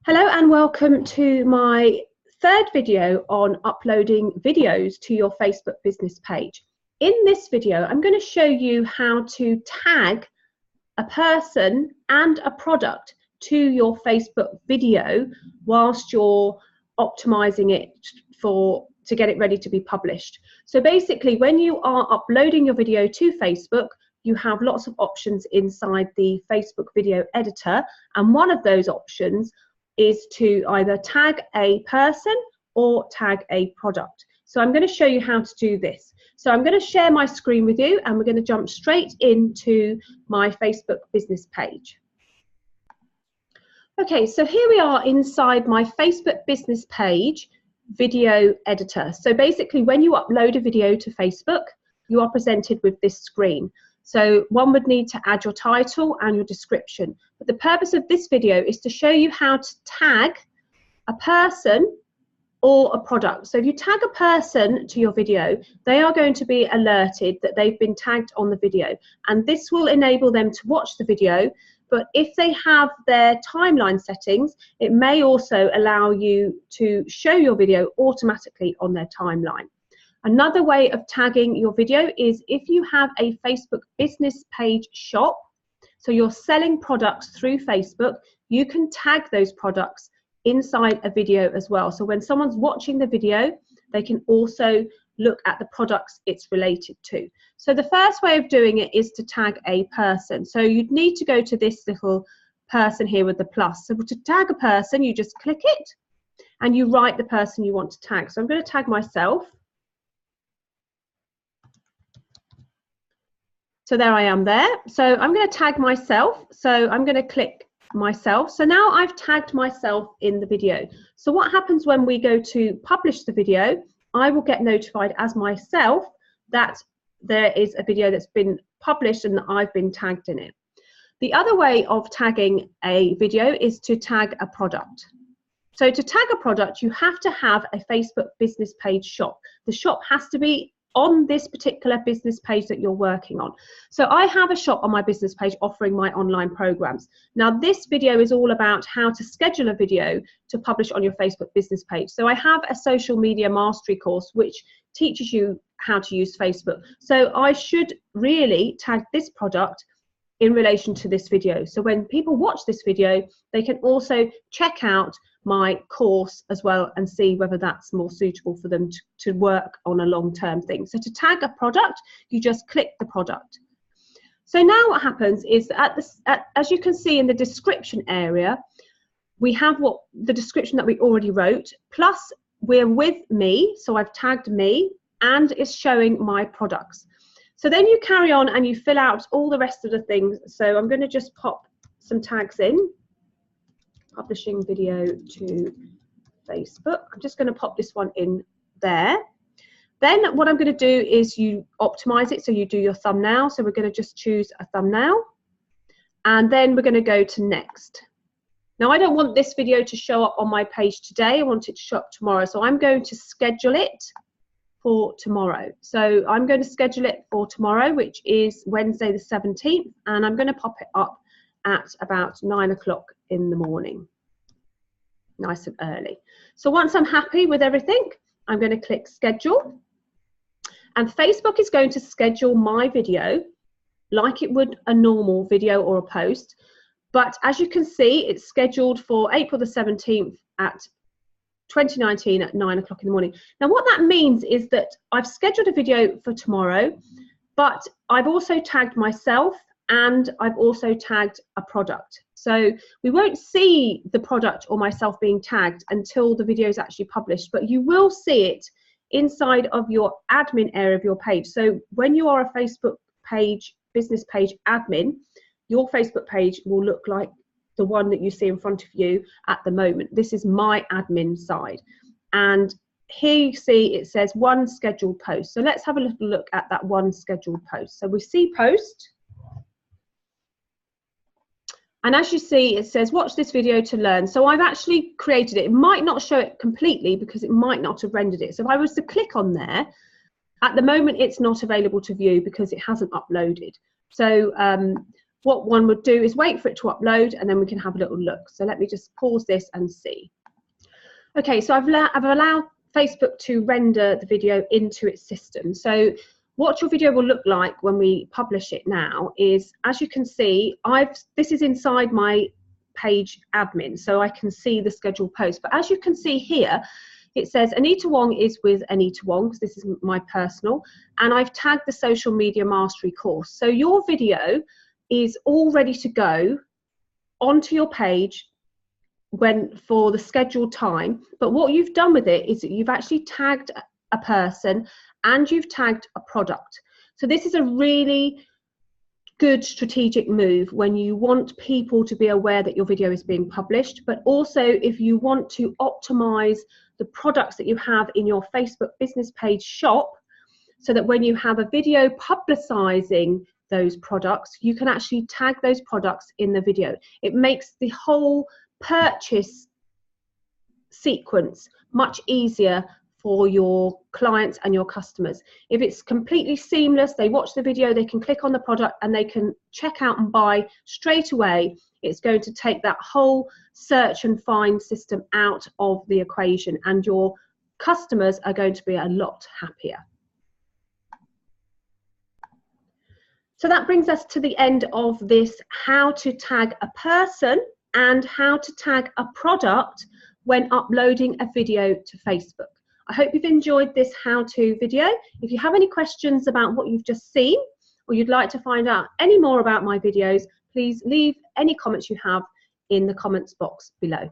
Hello and welcome to my third video on uploading videos to your Facebook business page. In this video, I'm going to show you how to tag a person and a product to your Facebook video whilst you're optimizing it to get it ready to be published. So basically, when you are uploading your video to Facebook, you have lots of options inside the Facebook video editor, and one of those options is to either tag a person or tag a product. So I'm going to show you how to do this. So I'm going to share my screen with you and we're going to jump straight into my Facebook business page. Okay, so here we are inside my Facebook business page video editor. So basically when you upload a video to Facebook, you are presented with this screen. So one would need to add your title and your description. But the purpose of this video is to show you how to tag a person or a product. So if you tag a person to your video, they are going to be alerted that they've been tagged on the video. And this will enable them to watch the video. But if they have their timeline settings, it may also allow you to show your video automatically on their timeline. Another way of tagging your video is if you have a Facebook business page shop, so you're selling products through Facebook, you can tag those products inside a video as well. So when someone's watching the video, they can also look at the products it's related to. So the first way of doing it is to tag a person. So you'd need to go to this little person here with the plus. So to tag a person, you just click it and you write the person you want to tag. So I'm going to tag myself. So there I am there. So I'm going to tag myself. So I'm going to click myself. So now I've tagged myself in the video. So what happens when we go to publish the video, I will get notified as myself that there is a video that's been published and that I've been tagged in it. The other way of tagging a video is to tag a product. So to tag a product, you have to have a Facebook business page shop. The shop has to be on this particular business page that you're working on. So I have a shop on my business page offering my online programs. Now this video is all about how to schedule a video to publish on your Facebook business page. So I have a social media mastery course which teaches you how to use Facebook. So I should really tag this product in relation to this video. So when people watch this video, they can also check out my course as well and see whether that's more suitable for them to work on a long-term thing. So to tag a product, you just click the product. So now what happens is that as you can see in the description area, we have the description that we already wrote, plus we're with me, so I've tagged me, and it's showing my products. So then you carry on and you fill out all the rest of the things. So I'm going to just pop some tags in. Publishing video to Facebook. I'm just going to pop this one in there. Then what I'm going to do is you optimize it. So you do your thumbnail. So we're going to just choose a thumbnail. And then we're going to go to next. Now I don't want this video to show up on my page today. I want it to show up tomorrow. So I'm going to schedule it for tomorrow. So I'm going to schedule it for tomorrow, which is Wednesday the 17th. And I'm going to pop it up at about 9 o'clock in the morning, nice and early. So once I'm happy with everything, I'm going to click schedule, and Facebook is going to schedule my video like it would a normal video or a post. But as you can see, it's scheduled for April the 17th at 2019 at 9 o'clock in the morning. Now what that means is that I've scheduled a video for tomorrow, but I've also tagged myself and I've also tagged a product. So we won't see the product or myself being tagged until the video is actually published, but you will see it inside of your admin area of your page. So when you are a Facebook page, business page admin, your Facebook page will look like the one that you see in front of you at the moment. This is my admin side. And here you see it says one scheduled post. So let's have a little look at that one scheduled post. So we see post. And as you see, it says, watch this video to learn. So I've actually created it. It might not show it completely because it might not have rendered it. So if I was to click on there, at the moment, it's not available to view because it hasn't uploaded. So what one would do is wait for it to upload, and then we can have a little look. So let me just pause this and see. Okay, so I've allowed Facebook to render the video into its system. So what your video will look like when we publish it now is, as you can see, this is inside my page admin, so I can see the scheduled post. But as you can see here, it says Anita Wong is with Anita Wong, because this is my personal, and I've tagged the social media mastery course. So your video is all ready to go onto your page for the scheduled time. But what you've done with it is that you've actually tagged a person and you've tagged a product. So this is a really good strategic move when you want people to be aware that your video is being published, but also if you want to optimize the products that you have in your Facebook business page shop, so that when you have a video publicizing those products, you can actually tag those products in the video. It makes the whole purchase sequence much easier for your clients and your customers. If it's completely seamless, they watch the video, they can click on the product and they can check out and buy straight away, it's going to take that whole search and find system out of the equation, and your customers are going to be a lot happier. So that brings us to the end of this how to tag a person and how to tag a product when uploading a video to Facebook. I hope you've enjoyed this how-to video. If you have any questions about what you've just seen, or you'd like to find out any more about my videos, please leave any comments you have in the comments box below.